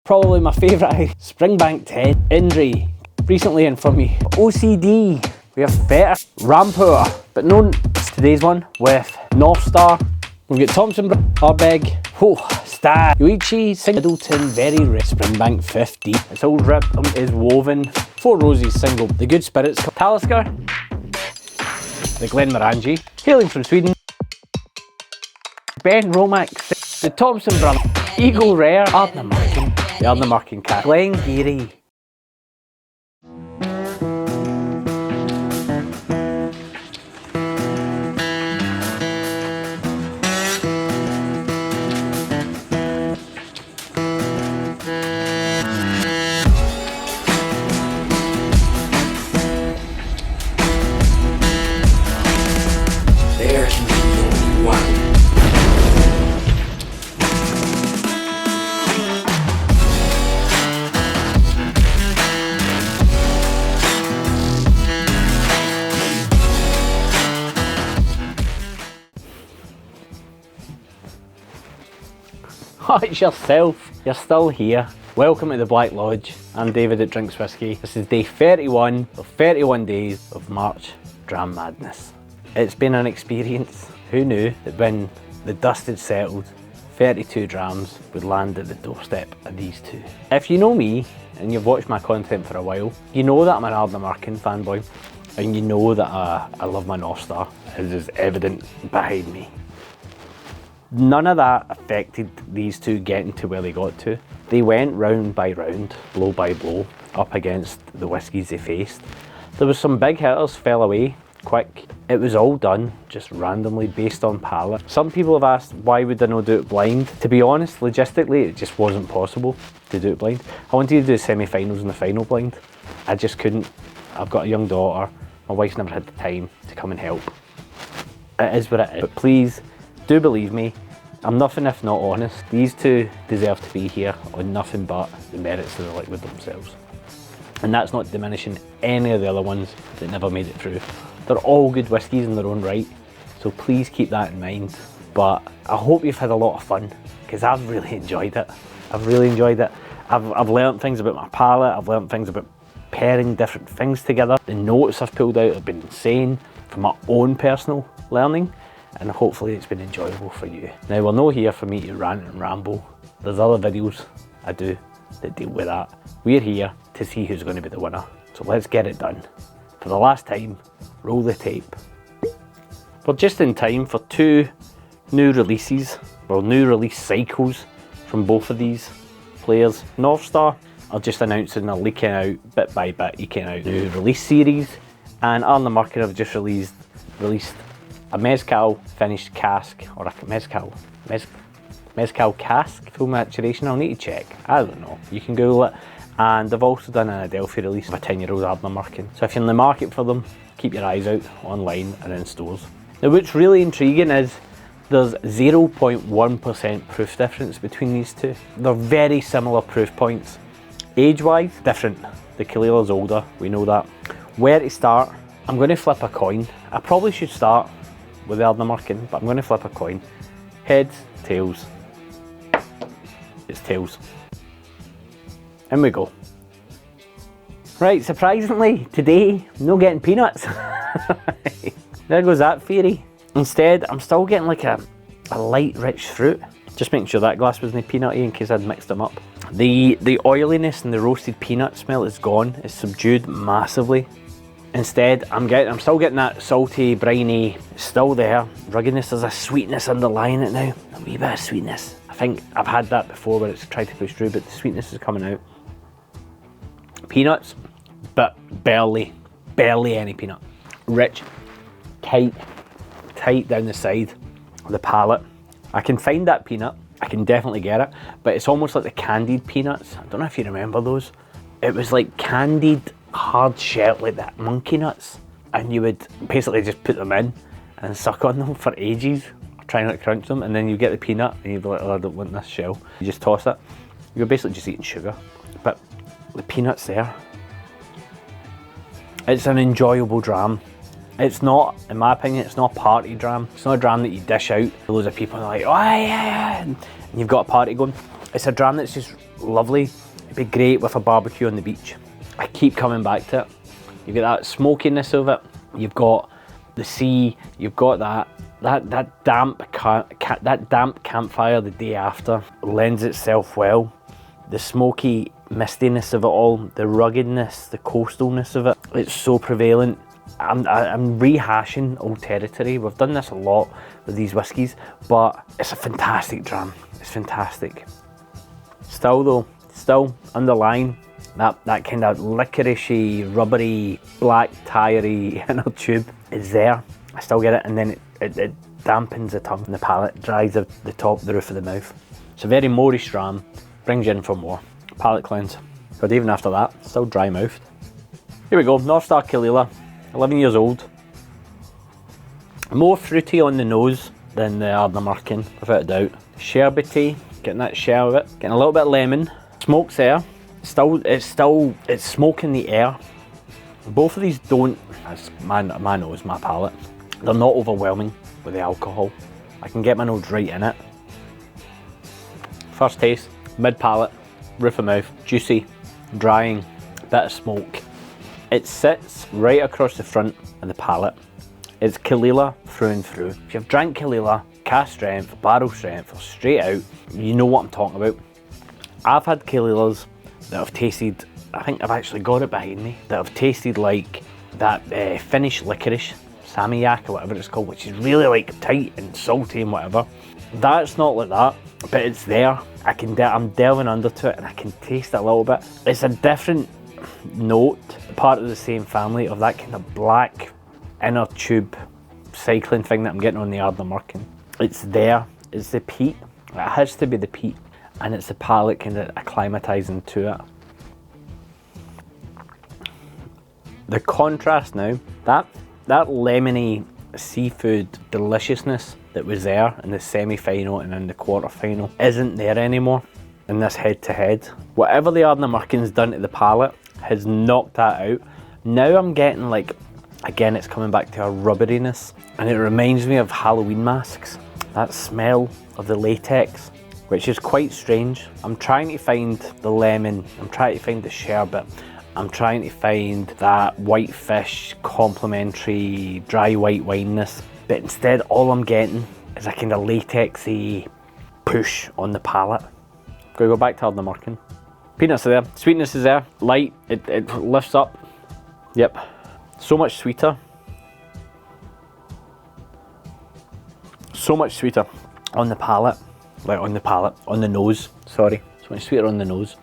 Probably my favourite. Springbank 10. Indri. Recently in from me. OCD. We have Feta. Rampur. But no, today's one with North Star. We've got Thompson, Arbeg, Star, Yoichi, Middleton, very rare, Springbank 50. It's all ripped, is woven. 4 Roses single. The Good Spirits, Talisker, the Glenmorangie, hailing from Sweden. Ben Romax, the Thompson brother, Eagle Rare, Ardnamurchan, the Ardnamurchan Cask, Glengarry. Oh, it's yourself. You're still here. Welcome to the Black Lodge. I'm David at Drinks Whiskey. This is day 31 of 31 days of March Dram Madness. It's been an experience. Who knew that when the dust had settled, 32 drams would land at the doorstep of these two. If you know me and you've watched my content for a while, you know that I'm an Ardnamurchan fanboy, and you know that I love my North Star, as is evident behind me. None of that affected these two getting to where they got to. They went round by round, blow by blow, up against the whiskies they faced. There was some big hitters, fell away quick. It was all done just randomly based on palate. Some people have asked, why would I not do it blind? To be honest, logistically, it just wasn't possible to do it blind. I wanted to do the semi-finals and the final blind. I just couldn't. I've got a young daughter. My wife's never had the time to come and help. It is what it is. But please, do believe me, I'm nothing if not honest. These two deserve to be here on nothing but the merits of the liquid themselves. And that's not diminishing any of the other ones that never made it through. They're all good whiskies in their own right, so please keep that in mind. But I hope you've had a lot of fun, because I've really enjoyed it. I've really enjoyed it. I've learned things about my palate, I've learned things about pairing different things together. The notes I've pulled out have been insane from my own personal learning, and hopefully it's been enjoyable for you. Now, we're not here for me to rant and ramble. There's other videos I do that deal with that. We're here to see who's going to be the winner. So let's get it done. For the last time, roll the tape. We're just in time for 2 new releases, well, new release cycles from both of these players. North Star are just announcing they're leaking out, bit by bit, leaking out new release series, and Ardnamurchan have just released a mezcal finished cask, or a mezcal cask, full maturation. I'll need to check, I don't know, you can Google it. And they've also done an Adelphi release of a 10-year-old Ardnamurchan. So if you're in the market for them, keep your eyes out online and in stores. Now, what's really intriguing is there's 0.1% proof difference between these two. They're very similar proof points. Age-wise, different. The Caol Ila's older, we know that. Where to start? I'm going to flip a coin. I probably should start with the Ardnamurchan, but I'm going to flip a coin. Heads, tails. It's tails. In we go. Right, surprisingly, today, I'm not getting peanuts. There goes that theory. Instead, I'm still getting like a light, rich fruit. Just making sure that glass wasn't peanutty in case I'd mixed them up. The oiliness and the roasted peanut smell is gone. It's subdued massively. Instead, I'm still getting that salty, briny, still there. Ruggedness, there's a sweetness underlying it now. A wee bit of sweetness. I think I've had that before where it's tried to push through, but the sweetness is coming out. Peanuts, but barely any peanut. Rich, tight down the side of the palate. I can find that peanut, I can definitely get it, but it's almost like the candied peanuts. I don't know if you remember those. It was like candied hard shell, like that monkey nuts, and you would basically just put them in and suck on them for ages, try not to crunch them, and then you get the peanut and you'd be like, oh, I don't want this shell. You just toss it. You're basically just eating sugar, but the peanuts there. It's an enjoyable dram. It's not, in my opinion, it's not a party dram. It's not a dram that you dish out. Loads of people are like, oh yeah, and you've got a party going. It's a dram that's just lovely. It'd be great with a barbecue on the beach. I keep coming back to it. You've got that smokiness of it. You've got the sea. You've got that damp campfire the day after lends itself well. The smoky mistiness of it all, the ruggedness, the coastalness of it, it's so prevalent. I'm rehashing old territory. We've done this a lot with these whiskies, but it's a fantastic dram. It's fantastic. Still though, underlying that kind of licoricey, rubbery, black tire-y inner tube is there. I still get it, and then it dampens the tongue and the palate, dries the top, the roof of the mouth. It's a very Moorish dram, brings you in for more. Palate cleanse. But even after that, still dry mouthed. Here we go, North Star Caol Ila, 11 years old. More fruity on the nose than the Ardnamurchan, without a doubt. Sherbety, getting that share of it, getting a little bit of lemon. Smoke's there. It's smoke in the air. Both of these don't, that's my nose, my palate, they're not overwhelming with the alcohol. I can get my nose right in it. First taste, mid palate, roof of mouth, juicy, drying, bit of smoke. It sits right across the front of the palate. It's Caol Ila through and through. If you've drank Caol Ila, cask strength, barrel strength, or straight out, you know what I'm talking about. I've had Caol Ilas that have tasted, I think I've actually got it behind me, that have tasted like that Finnish licorice, Salmiak or whatever it's called, which is really like tight and salty and whatever. That's not like that, but it's there. I'm delving under to it and I can taste it a little bit. It's a different note, part of the same family of that kind of black inner tube cycling thing that I'm getting on the Ardnamurchan. It's there, it's the peat, it has to be the peat, and it's the palate kind of acclimatising to it. The contrast now, that lemony seafood deliciousness that was there in the semi-final and in the quarter-final isn't there anymore in this head-to-head. Whatever the Ardnamurchan's done to the palate has knocked that out. Now I'm getting like, again, it's coming back to a rubberiness, and it reminds me of Halloween masks. That smell of the latex, which is quite strange. I'm trying to find the lemon, I'm trying to find the sherbet, I'm trying to find that white fish complementary dry white wineness, but instead all I'm getting is a kind of latexy push on the palate. Gonna go back to Ardnamurchan. Peanuts are there, sweetness is there, light, it lifts up. Yep, so much sweeter. So much sweeter on the palate, on the nose, sorry. So much sweeter on the nose.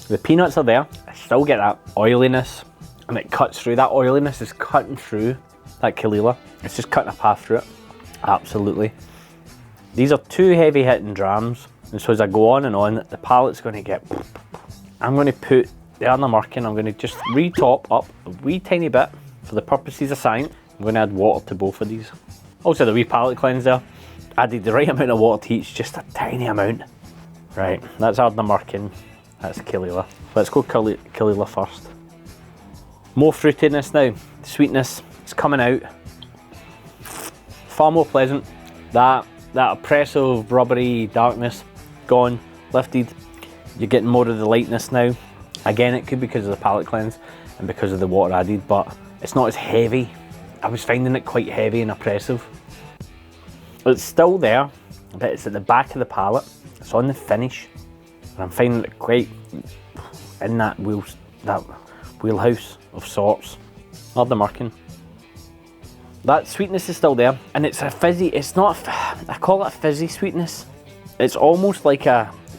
The peanuts are there, I still get that oiliness, and it cuts through. That oiliness is cutting through that Caol Ila. It's just cutting a path through it, absolutely. These are two heavy hitting drams, and so as I go on and on, the palate's going to get, I'm going to put the Ardnamurchan, I'm going to just re-top up a wee tiny bit for the purposes of science. I'm going to add water to both of these. Also the wee palate cleanser, added the right amount of water to each, just a tiny amount. Right, that's Ardnamurchan, that's Caol Ila. Let's go Caol Ila first. More fruitiness now, the sweetness is coming out. Far more pleasant. That oppressive, rubbery darkness, gone, lifted. You're getting more of the lightness now. Again, it could be because of the palate cleanse and because of the water added, but it's not as heavy. I was finding it quite heavy and oppressive. It's still there, but it's at the back of the palate. It's on the finish, and I'm finding it quite in that wheelhouse of sorts. Ardnamurchan. That sweetness is still there, and it's a fizzy, it's not, I call it a fizzy sweetness. It's almost like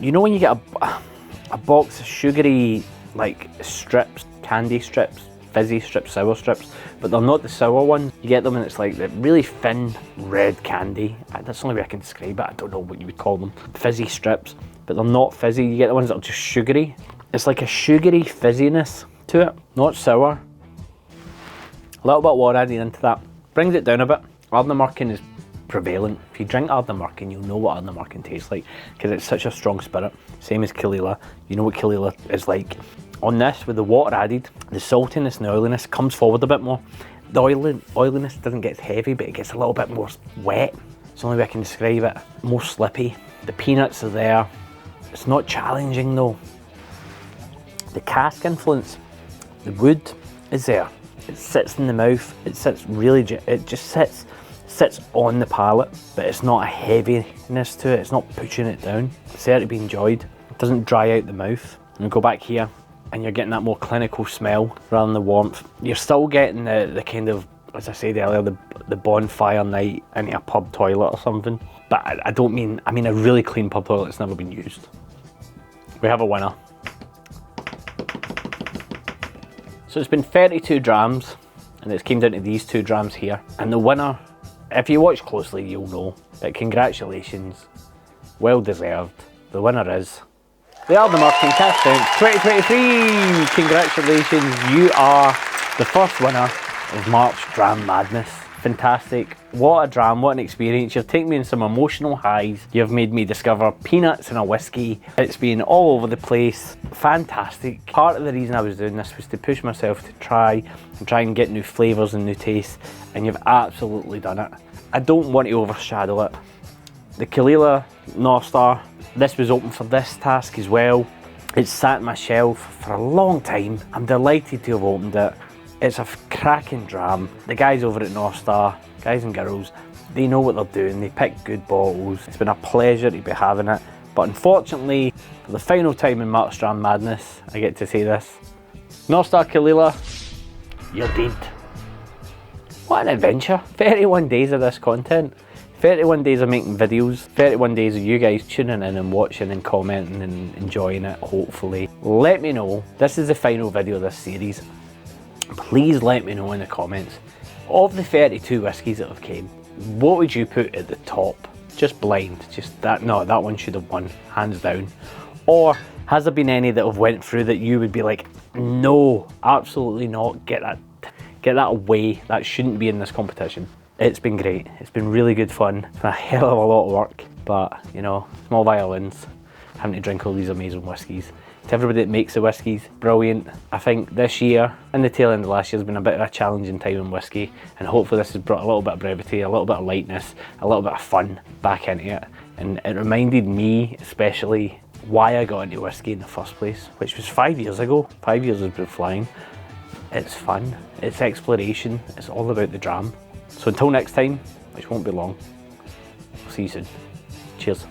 you know when you get a box of sugary, like strips, candy strips, fizzy strips, sour strips, but they're not the sour ones. You get them and it's like the really thin red candy. That's the only way I can describe it. I don't know what you would call them. Fizzy strips, but they're not fizzy. You get the ones that are just sugary. It's like a sugary fizziness to it, not sour. A little bit of water added into that. Brings it down a bit. Ardnamurchan is prevalent. If you drink Ardnamurchan, you'll know what Ardnamurchan tastes like because it's such a strong spirit. Same as Caol Ila. You know what Caol Ila is like. On this, with the water added, the saltiness and the oiliness comes forward a bit more. The oiliness doesn't get heavy, but it gets a little bit more wet. It's the only way I can describe it. More slippy. The peanuts are there. It's not challenging though. The cask influence, the wood is there. It sits in the mouth. It sits really, it just sits on the palate, but it's not a heaviness to it. It's not pushing it down. It's there to be enjoyed. It doesn't dry out the mouth. And go back here, and you're getting that more clinical smell rather than the warmth. You're still getting the kind of, as I said earlier, the bonfire night in a pub toilet or something. But I don't mean, I mean a really clean pub toilet that's never been used. We have a winner. So it's been 32 drams, and it's came down to these 2 drams here. And the winner, if you watch closely, you'll know, but congratulations, well deserved. The winner is the Ardnamurchan Cask Strength 2023. Congratulations, you are the first winner of March Dram Madness. Fantastic. What a dram, what an experience. You've taken me in some emotional highs. You've made me discover peanuts in a whiskey. It's been all over the place. Fantastic. Part of the reason I was doing this was to push myself to try and get new flavours and new tastes, and you've absolutely done it. I don't want to overshadow it. The Caol Ila North Star, this was open for this task as well. It's sat on my shelf for a long time. I'm delighted to have opened it. It's a cracking dram. The guys over at North Star, guys and girls, they know what they're doing. They pick good bottles. It's been a pleasure to be having it. But unfortunately, for the final time in March Dram Madness, I get to say this. North Star Caol Ila, you're dead. What an adventure. 31 days of this content. 31 days of making videos. 31 days of you guys tuning in and watching and commenting and enjoying it, hopefully. Let me know. This is the final video of this series. Please let me know in the comments, of the 32 whiskies that have came, what would you put at the top? Just blind, just that, no, that one should have won, hands down. Or has there been any that have went through that you would be like, no, absolutely not, get that away, that shouldn't be in this competition? It's been great, it's been really good fun. It's been a hell of a lot of work, but you know, small violins, having to drink all these amazing whiskies. To everybody that makes the whiskies, brilliant. I think this year and the tail end of last year has been a bit of a challenging time in whiskey, and hopefully this has brought a little bit of brevity, a little bit of lightness, a little bit of fun back into it. And it reminded me especially why I got into whiskey in the first place, which was 5 years ago. 5 years has been flying. It's fun, it's exploration, it's all about the dram. So until next time, which won't be long, I'll see you soon. Cheers.